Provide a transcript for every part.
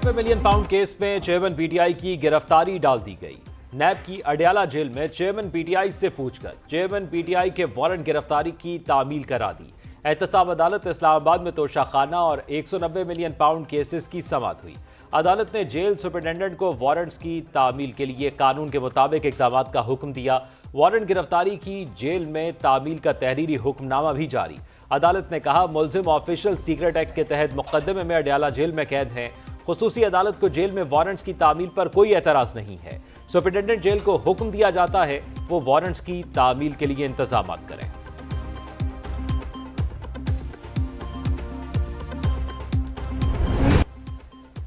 190 million pound case में chairman PTI की गिरफ्तारी डाल दी गई। नैब की अडयाला जेल में चेयरमैन पीटीआई से पूछकर चेयरमैन पीटीआई के वारंट गिरफ्तारी की तामील करा दी। एहतसाब अदालत इस्लामाबाद में तोशाखाना और 190 मिलियन पाउंड केसेस की समाअत हुई। अदालत ने जेल सुपरिटेंडेंट को वारंट्स की तामील के लिए कानून के मुताबिक इक़दाम का हुक्म दिया। वारंट गिरफ्तारी की जेल में तामील का तहरीरी हुक्मनामा भी जारी। अदालत ने कहा, मुलजिम ऑफिशियल सीक्रेट एक्ट के तहत मुकदमे में अडयाला जेल में कैद हैं। खुसूसी अदालत को जेल में वारंट्स की तामील पर कोई एतराज नहीं है। सुपरिटेंडेंट जेल को हुक्म दिया जाता है वो वारंट्स की तामील के लिए इंतजाम करें।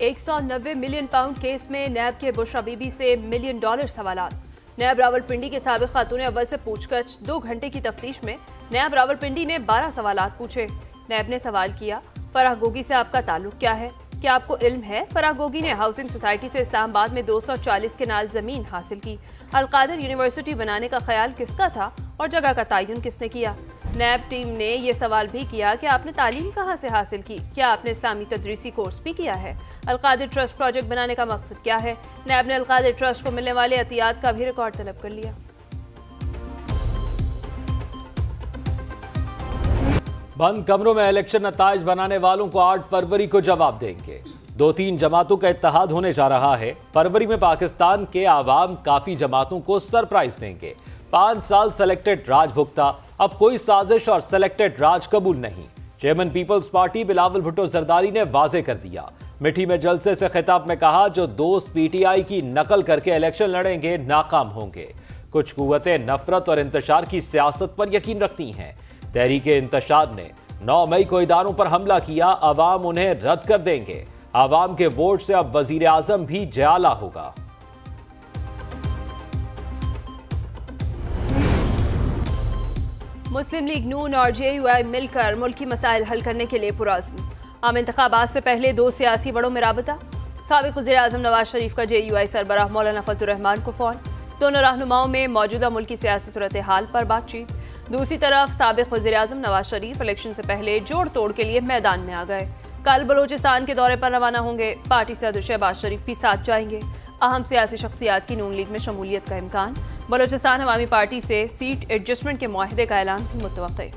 $190 मिलियन पाउंड केस में नैब के बुशरा बीबी से $1 मिलियन सवालात। नैब रावलपिंडी के साबिक खातून अव्वल से पूछताछ 2 घंटे की तफ्तीश में नैब रावलपिंडी ने 12 सवालात पूछे। नैब ने सवाल किया, फराह गोगी से आपका ताल्लुक क्या है? क्या आपको इल्म है? फराह गोगी ने हाउसिंग सोसाइटी से इस्लामाबाद में 240 केनाल जमीन हासिल की। अलकादिर यूनिवर्सिटी बनाने का ख्याल किसका था और जगह का तयन किसने किया? नैब टीम ने यह सवाल भी किया कि आपने तालीम कहाँ से हासिल की? क्या आपने इस्लामी तदरीसी कोर्स भी किया है? अलकादिर ट्रस्ट प्रोजेक्ट बनाने का मकसद क्या है? नैब ने अलकादिर ट्रस्ट को मिलने वाले अतियात का भी रिकॉर्ड तलब कर लिया। बंद कमरों में इलेक्शन नताइज बनाने वालों को 8 फरवरी को जवाब देंगे। 2-3 जमातों का इत्तेहाद होने जा रहा है। फरवरी में पाकिस्तान के आवाम काफी जमातों को सरप्राइज देंगे। 5 साल सेलेक्टेड राज भुगता, अब कोई साजिश और सेलेक्टेड राज कबूल नहीं। चेयरमैन पीपल्स पार्टी बिलावल भुट्टो जरदारी ने वाजे कर दिया। मिठी में जलसे से खिताब में कहा, जो दोस्त पीटीआई की नकल करके इलेक्शन लड़ेंगे नाकाम होंगे। कुछ कुव्वतें नफरत और इंतशार की सियासत पर यकीन रखती हैं। तहरीके इंतशार ने 9 मई को इदारों पर हमला किया, आवाम उन्हें रद्द कर देंगे। आवाम के वोट से अब वजीर आजम भी जयाला होगा। मुस्लिम लीग नून और जेयूआई मिलकर मुल्की मसाइल हल करने के लिए पुरअज़्म। आम इंतखाबात से पहले 2 सियासी बड़ों में राबता। साबिक़ वज़ीर आज़म नवाज शरीफ का जेयूआई सरबराह मौलाना फजल रहमान को फ़ोन। दोनों रहनुमाओं में मौजूदा मुल्की सियासी सूरत हाल पर बातचीत। दूसरी तरफ साबिक़ वज़ीर आज़म नवाज शरीफ इलेक्शन से पहले जोड़ तोड़ के लिए मैदान में आ गए। कल बलोचिस्तान के दौरे पर रवाना होंगे। पार्टी सदर शहबाज शरीफ भी साथ जाएंगे। अहम सियासी शख्सियात की नून लीग में शमूलियत का इम्कान। बलोचिस्तान अवामी पार्टी से सीट एडजस्टमेंट के मुआहदे का ऐलान भी मुतवक्किल।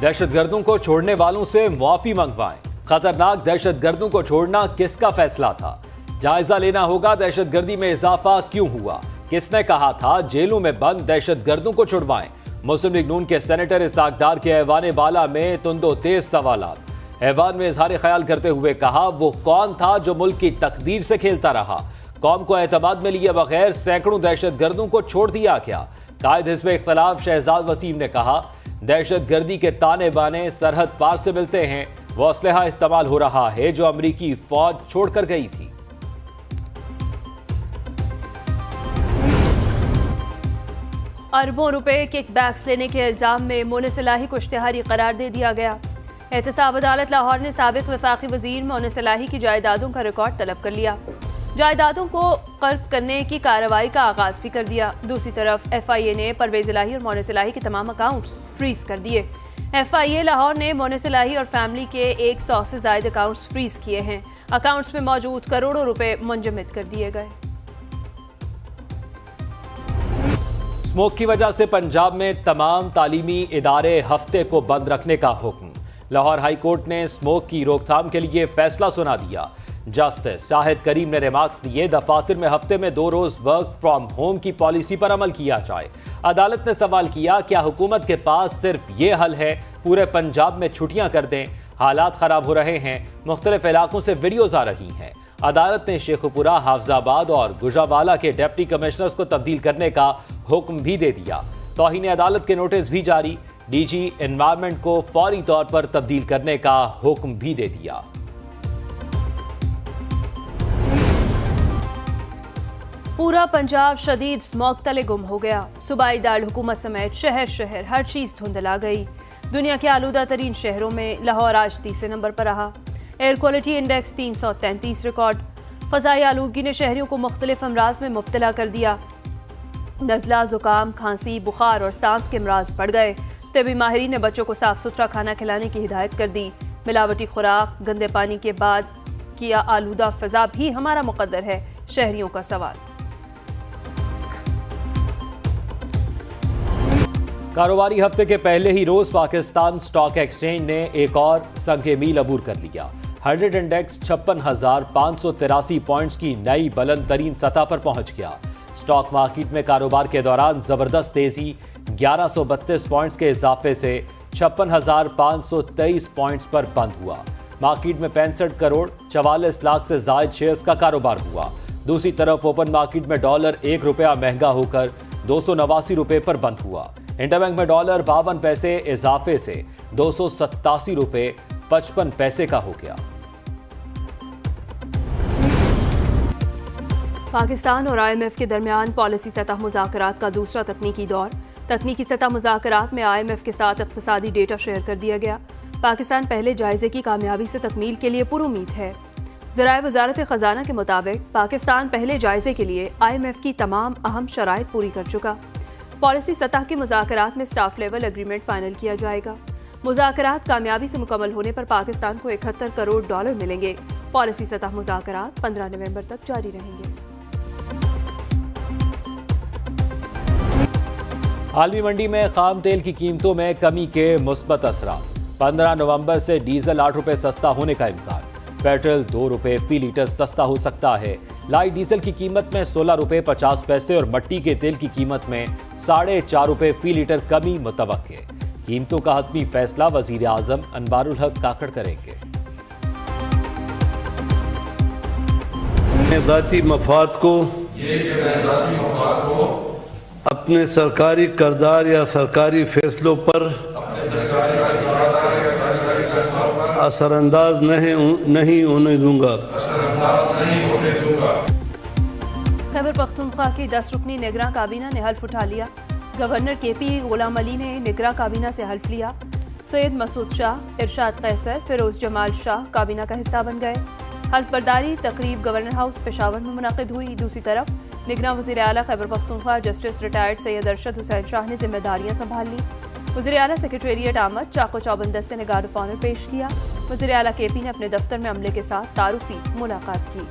दहशतगर्दों को छोड़ने वालों से मुआफी मंगवाएं। खतरनाक दहशतगर्दों को छोड़ना किसका फैसला था? जायजा लेना होगा, दहशतगर्दी में इजाफा क्यों हुआ? किसने कहा था जेलों में बंद दहशतगर्दों को छुड़वाएं? मुस्लिम लीग नून के सेनेटर इसाक डार के ऐवान बाला में तुंदो तेज सवालात। ऐवान में इजहार ख्याल करते हुए कहा, वो कौन था जो मुल्क की तकदीर से खेलता रहा? कौम को एतमाद में लिए बगैर सैकड़ों दहशतगर्दों को छोड़ दिया क्या? कायद हिज़्ब इख्तिलाफ शहजाद वसीम ने कहा, दहशतगर्दी के ताने बाने सरहद पार से मिलते हैं। वो असलहा इस्तेमाल हो रहा है जो अमरीकी फौज छोड़कर गई थी। अरबों रुपए किकबैक्स लेने के इल्जाम में मोनिस इलाही को इश्तिहारी करार दे दिया गया। एहतसाब अदालत लाहौर ने साबिक़ वफाकी वजीर मोनिस इलाही की जायदादों का रिकॉर्ड तलब कर लिया। जायदादों को कर्क करने की कार्रवाई का आगाज भी कर दिया। दूसरी तरफ FIA ने परवेज इलाही और मोनिस इलाही के तमाम अकाउंट्स फ्रीज कर दिए। FIA लाहौर ने मोनिस इलाही और फैमिली के 100 से ज्यादा अकाउंट्स फ्रीज किए हैं। अकाउंट्स में मौजूद करोड़ों रुपए मुंजमद कर दिए गए। स्मोक की वजह से पंजाब में तमाम तालीमी इदारे हफ्ते को बंद रखने का हुक्म। लाहौर हाई कोर्ट ने स्मोक की रोकथाम के लिए फैसला सुना दिया। जस्टिस शाहिद करीम ने रिमार्क्स दिए, दफातर में हफ्ते में 2 रोज वर्क फ्रॉम होम की पॉलिसी पर अमल किया जाए। अदालत ने सवाल किया, क्या हुकूमत के पास सिर्फ ये हल है पूरे पंजाब में छुट्टियां कर दें? हालात खराब हो रहे हैं, मुख्तलिफ इलाकों से वीडियोज आ रही हैं। अदालत ने शेखुपुरा, हाफजाबाद और गुजरावाला के डिप्टी कमिश्नर्स को तब्दील करने का हुक्म भी दे दिया। तौहीन अदालत के नोटिस भी जारी। DG एनवायरनमेंट को फौरी तौर पर तब्दील करने का हुक्म भी दे दिया। पूरा पंजाब शदीद स्मॉग तले गुम हो गया। सूबाई दारुल हुकूमत समेत शहर शहर हर चीज धुंधला गई। दुनिया के आलूदा तरीन शहरों में लाहौर आज तीसरे नंबर पर रहा। Air quality index 333 record. फ़ज़ाई आलूगी ने शहरियों को मुख्तलिफ अमराज में मुब्तला कर दिया। नज़ला, जुकाम, खांसी, बुखार और सांस के अमराज बढ़ गए। तबी माहिरीन ने बच्चों को साफ सुथरा खाना खिलाने की हिदायत कर दी। मिलावटी खुराक, गंदे पानी के बाद किया आलूदा फ़िज़ा भी हमारा मुकद्दर है, शहरियों का सवाल। कारोबारी हफ्ते के पहले ही रोज पाकिस्तान स्टॉक एक्सचेंज ने एक और संग मील अबूर कर लिया। 100 इंडेक्स 56,583 पॉइंट्स की नई बुलंद तरीन सतह पर पहुंच गया। स्टॉक मार्केट में कारोबार के दौरान जबरदस्त तेजी 1132 पॉइंट्स के इजाफे से 56,523 पॉइंट्स पर बंद हुआ। मार्केट में 65 करोड़ 44 लाख से जायद शेयर्स का कारोबार हुआ। दूसरी तरफ ओपन मार्केट में डॉलर ₹1 महंगा होकर 289 रुपए पर बंद हुआ। इंटरबैंक में डॉलर 52 पैसे इजाफे से 287 रुपए 55 पैसे का हो गया। पाकिस्तान और IMF के दरमियान पॉलिसी सतह मुज़ाकरात का दूसरा तकनीकी दौर। तकनीकी सतह मुज़ाकरात में IMF के साथ इक़्तिसादी डेटा शेयर कर दिया गया। पाकिस्तान पहले जायजे की कामयाबी से तकमील के लिए पुरुमीद है। ज़राए वज़ारत ख़जाना के मुताबिक पाकिस्तान पहले जायजे के लिए IMF की तमाम अहम शराइत पूरी कर चुका। पॉलिसी सतह के मुज़ाकरात में स्टाफ लेवल एग्रीमेंट फाइनल किया जाएगा। मुज़ाकरात कामयाबी से मुकम्मल होने पर पाकिस्तान को 71 करोड़ डॉलर मिलेंगे। पॉलिसी सतह मुज़ाकरात 15 नवंबर तक जारी रहेंगे। आलमी मंडी में खाम तेल की कीमतों में कमी के मुस्बत असरात। 15 नवंबर से डीजल 8 रुपए सस्ता होने का इम्कान। पेट्रोल 2 रुपए फी लीटर सस्ता हो सकता है। लाइट डीजल की कीमत में 16 रुपए 50 पैसे और मट्टी के तेल की कीमत में 4.5 रुपए फी लीटर कमी मुतवक्के। कीमतों का हतमी फैसला वजीर आजम अनवारुल हक काकड़ करेंगे। ज़ाती मफाद को अपने सरकारी करदार या सरकारी फैसलों पर असरअंदाज नहीं होने दूंगा। खैबर पख्तूनख्वा की 10 रुकनी निगरां काबीना ने हल्फ उठा लिया। गवर्नर KP गुलाम अली ने निगरां काबीना से हल्फ लिया। सैयद मसूद शाह, इरशाद कैसर, फिरोज जमाल शाह काबीना का हिस्सा बन गए। हल्फ बर्दारी तकरीब गवर्नर हाउस पेशावर में मुनाकिद हुई। दूसरी तरफ निगरां वज़ीर आला खैबर पख्तूनख्वा जस्टिस रिटायर्ड सैयद अरशद हुसैन शाह ने जिम्मेदारियां संभाल ली। वज़ीर आला सेक्रेटेरिएट आमद चाको चौबंद दस्ते ने गार्ड ऑफ ऑनर पेश किया। वज़ीर आला KP ने अपने दफ्तर में अमले के साथ तारुफी मुलाकात की।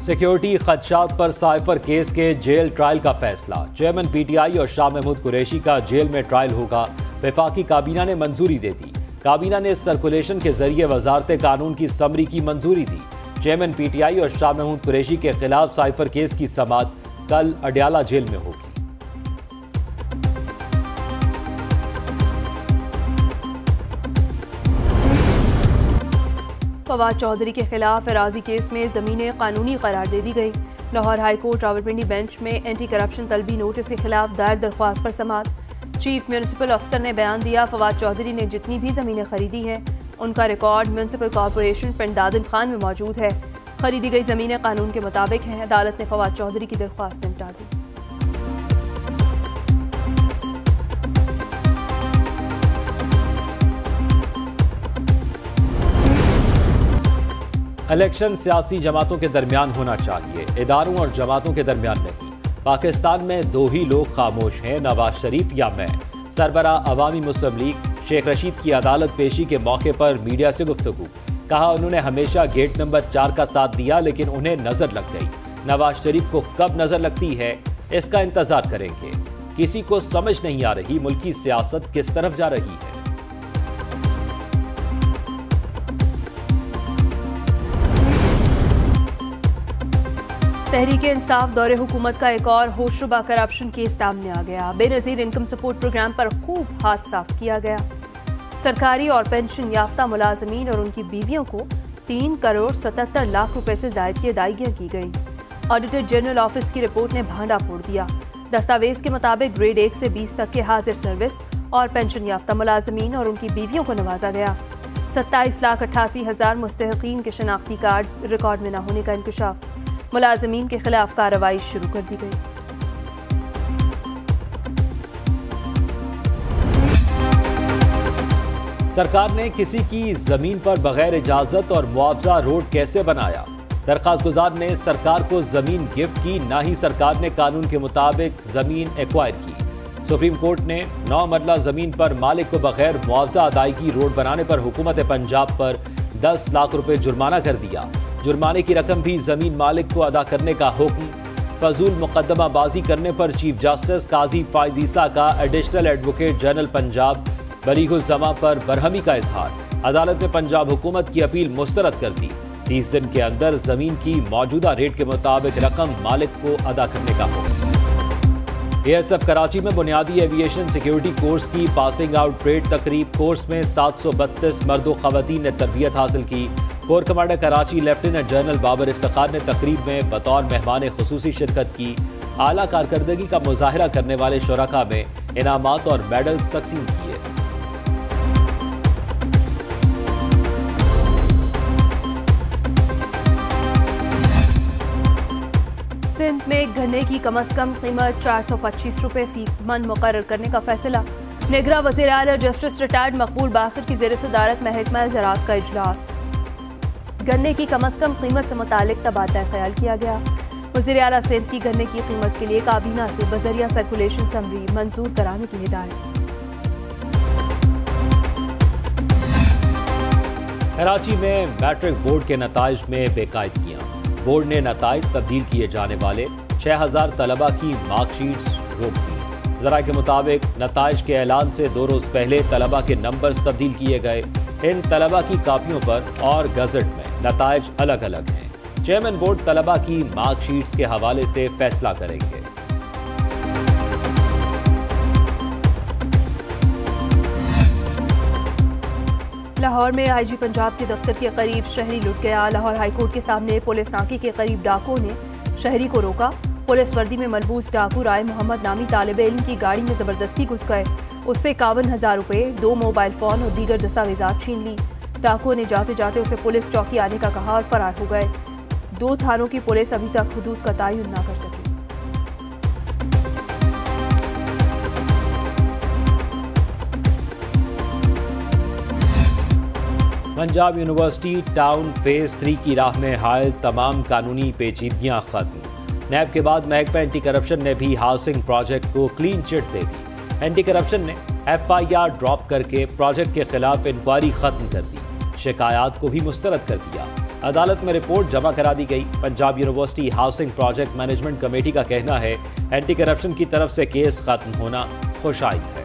सिक्योरिटी खदशात पर साइफर केस के जेल ट्रायल का फैसला। चेयरमैन PTI और शाह महमूद कुरैशी का जेल में ट्रायल होगा। वफाकी काबीना ने मंजूरी दे दी। काबीना ने सर्कुलेशन के जरिए वजारत कानून की समरी की मंजूरी दी। चेयरमैन PTI और शाह महमूद कुरैशी के खिलाफ साइफर केस की समाअत कल अडयाला जेल में होगी। फवाद चौधरी के खिलाफ एराजी केस में ज़मीनें कानूनी करार दे दी गई। Lahore high court Rawalpindi bench में एंटी करप्शन तलबी नोटिस के खिलाफ दायर दरख्वास्त पर समाअत। चीफ म्यूनिसिपल अफसर ने बयान दिया, फवाद चौधरी ने जितनी भी ज़मीनें खरीदी हैं उनका रिकॉर्ड म्यूनिसिपल कॉरपोरेशन पिंड दादन खान में मौजूद है। खरीदी गई ज़मीनें कानून के मुताबिक हैं। अदालत ने फवाद चौधरी की दरख्वास्त निपटा दी। इलेक्शन सियासी जमातों के दरमियान होना चाहिए, इदारों और जमातों के दरमियान नहीं। पाकिस्तान में दो ही लोग खामोश हैं, नवाज शरीफ या मैं। सरबरा अवामी मुस्लिम लीग शेख रशीद की अदालत पेशी के मौके पर मीडिया से गुफ्तगू। कहा उन्होंने हमेशा गेट नंबर 4 का साथ दिया लेकिन उन्हें नजर लग गई। नवाज शरीफ को कब नजर लगती है इसका इंतजार करेंगे। किसी को समझ नहीं आ रही मुल्की सियासत किस तरफ जा रही है। तहरीक इंसाफ दौरे हुकूमत का एक और होशरुबा करप्शन केस सामने आ गया। बेनजीर इनकम सपोर्ट प्रोग्राम पर खूब हाथ साफ किया गया। सरकारी और पेंशन याफ्ता मुलाजमीन और उनकी बीवियों को 3 करोड़ 77 लाख रुपए से जायद की अदायगियां की गई। ऑडिटर जनरल ऑफिस की रिपोर्ट ने भांडा फोड़ दिया। दस्तावेज के मुताबिक ग्रेड 1 से 20 तक के हाजिर सर्विस और पेंशन याफ्ता मुलाजमीन और उनकी बीवियों को नवाजा गया। 27,88,000 मुस्तहिकीन के शनाख्ती कार्ड्स रिकॉर्ड में न होने का इंकशाफ। मुलाजमीन के खिलाफ कार्रवाई शुरू कर दी गई। सरकार ने किसी की जमीन पर बगैर इजाजत और मुआवजा रोड कैसे बनाया? दरख्वास्त गुजार ने सरकार को जमीन गिफ्ट की, ना ही सरकार ने कानून के मुताबिक जमीन एक्वायर की। सुप्रीम कोर्ट ने 9 मरला जमीन पर मालिक को बगैर मुआवजा अदायगी रोड बनाने पर हुकूमत पंजाब पर 10 लाख रुपए जुर्माना कर दिया। जुर्माने की रकम भी जमीन मालिक को अदा करने का हुक्म। फजूल मुकदमाबाजी करने पर चीफ जस्टिस काजी फायज ईसा का एडिशनल एडवोकेट जनरल पंजाब बलीगुज़मा पर बरहमी का इजहार। अदालत ने पंजाब हुकूमत की अपील मुस्तरद कर दी। 30 दिन के अंदर जमीन की मौजूदा रेट के मुताबिक रकम मालिक को अदा करने का हुक्म। ASF कराची में बुनियादी एविएशन सिक्योरिटी कोर्स की पासिंग आउट परेड तकरीब। कोर्स में 732 मर्दों खवातीन ने तरबियत हासिल की। Corps commander Karachi lieutenant general Babar Iftikhar ने तकरीब में बतौर मेहमान खुसूसी शिरकत की। आला कारकर्दगी का मुजाहरा करने वाले शुरका में इनामात और मेडल्स तकसीम किए। सिंध में गन्ने की कम अज कम कीमत 425 रुपए फी मन मुकर्रर करने का फैसला। निगरां वज़ीर आला जस्टिस रिटायर्ड मकबूल बाखिर की ज़ेर सदारत महकमा ज़राअत का इजलास। गन्ने की कम अज कम कीमत से मुतालिक तबादला ख्याल किया गया। वज़ीर आला सिंध की गन्ने की कीमत के लिए काबीना से बजरिया सर्कुलेशन समरी मंजूर कराने की हिदायत। कराची में मैट्रिक बोर्ड के नताइज में बेकायदगियां। बोर्ड ने नताइज तब्दील किए जाने वाले 6000 तलबा की मार्कशीट्स रोक दी। ज़राए के मुताबिक नताइज के ऐलान से 2 रोज़ पहले तलबा के नंबर्स तब्दील किए गए। इन तलबा की कापियों पर और गजट में नताइज अलग अलग हैं। चेयरमैन बोर्ड तलबा की मार्कशीट्स के हवाले से फैसला करेंगे। लाहौर में IG पंजाब के दफ्तर के करीब शहरी लुट गया। लाहौर हाईकोर्ट के सामने पुलिस नाके के करीब डाकुओं ने शहरी को रोका। पुलिस वर्दी में मलबूस डाकू राय मोहम्मद नामी तालिब इल्म की गाड़ी में जबरदस्ती घुस गए। उससे 51,000 रुपए, 2 मोबाइल फोन और दीगर दस्तावेजात छीन ली। डाकुओं ने जाते जाते उसे पुलिस चौकी आने का कहा और फरार हो गए। 2 थानों की पुलिस अभी तक हुदूद का तयन न कर सकी। पंजाब यूनिवर्सिटी टाउन फेज 3 की राह में हायल तमाम कानूनी पेचीदगियां खत्म। नैब के बाद महकमा एंटी करप्शन ने भी हाउसिंग प्रोजेक्ट को क्लीन चिट दे दी। एंटी करप्शन ने FIR ड्रॉप करके प्रोजेक्ट के खिलाफ इंक्वायरी खत्म कर दी। शिकायत को भी मुस्तरद कर दिया। अदालत में रिपोर्ट जमा करा दी गई। Punjab university housing project management committee का कहना है एंटी करप्शन की तरफ से केस खत्म होना खुशाइंद है।